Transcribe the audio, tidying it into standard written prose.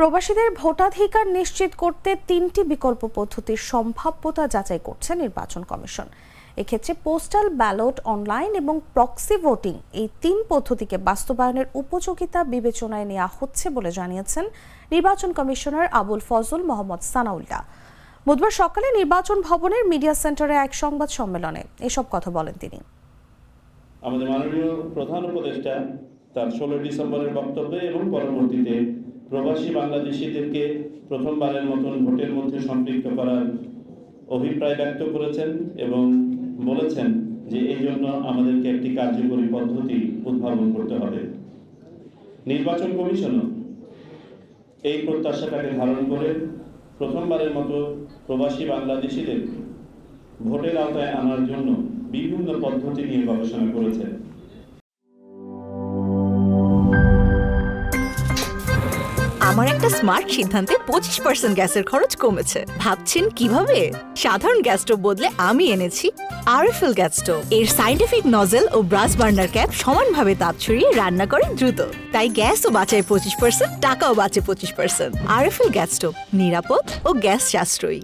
প্রবাসীদের ভোটাধিকার নিশ্চিত করতে তিনটি বিকল্প পদ্ধতির সম্ভাব্যতা যাচাই করছে নির্বাচন কমিশন। এক্ষেত্রে পোস্টাল ব্যালট, অনলাইন এবং প্রক্সি ভোটিং এই তিন পদ্ধতিকে বাস্তবায়নের উপযোগিতা বিবেচনায় নেওয়া হচ্ছে বলে জানিয়েছেন নির্বাচন কমিশনার আবুল ফজল মোহাম্মদ সানাউল্লাহ। বুধবার সকালে নির্বাচন ভবনের মিডিয়া সেন্টারে এক সংবাদ সম্মেলনে এসব কথা বলেন তিনি। আমাদের মাননীয় প্রধান উপদেষ্টা তার 16 ডিসেম্বরের বক্তব্যে এবং পরবর্তীতে প্রবাসী বাংলাদেশিদেরকে প্রথমবারের মতন ভোটের মধ্যে সম্পৃক্ত করার অভিপ্রায় ব্যক্ত করেছেন এবং বলেছেন যে এই জন্য আমাদেরকে একটি কার্যকরী পদ্ধতি উদ্ভাবন করতে হবে। নির্বাচন কমিশনও এই প্রত্যাশাটাকে ধারণ করে প্রথমবারের মতো প্রবাসী বাংলাদেশিদের ভোটের আওতায় আনার জন্য বিভিন্ন পদ্ধতি নিয়ে গবেষণা করেছে। আমার একটা স্মার্ট সিদ্ধান্তে 25% গ্যাসের খরচ কমেছে। ভাবছেন কিভাবে? সাধারণ গ্যাস স্টোভ বদলে আমি এনেছি আরএফএল গ্যাস স্টোভ। এর সাইন্টিফিক নজল ও ব্রাস বার্নার ক্যাপ সমানভাবে তাপ ছড়িয়ে রান্না করে দ্রুত, তাই গ্যাসও বাঁচায় 25%, টাকাও বাঁচে 25%। আরএফএল গ্যাস স্টোভ নিরাপদ ও গ্যাস সাশ্রয়ী।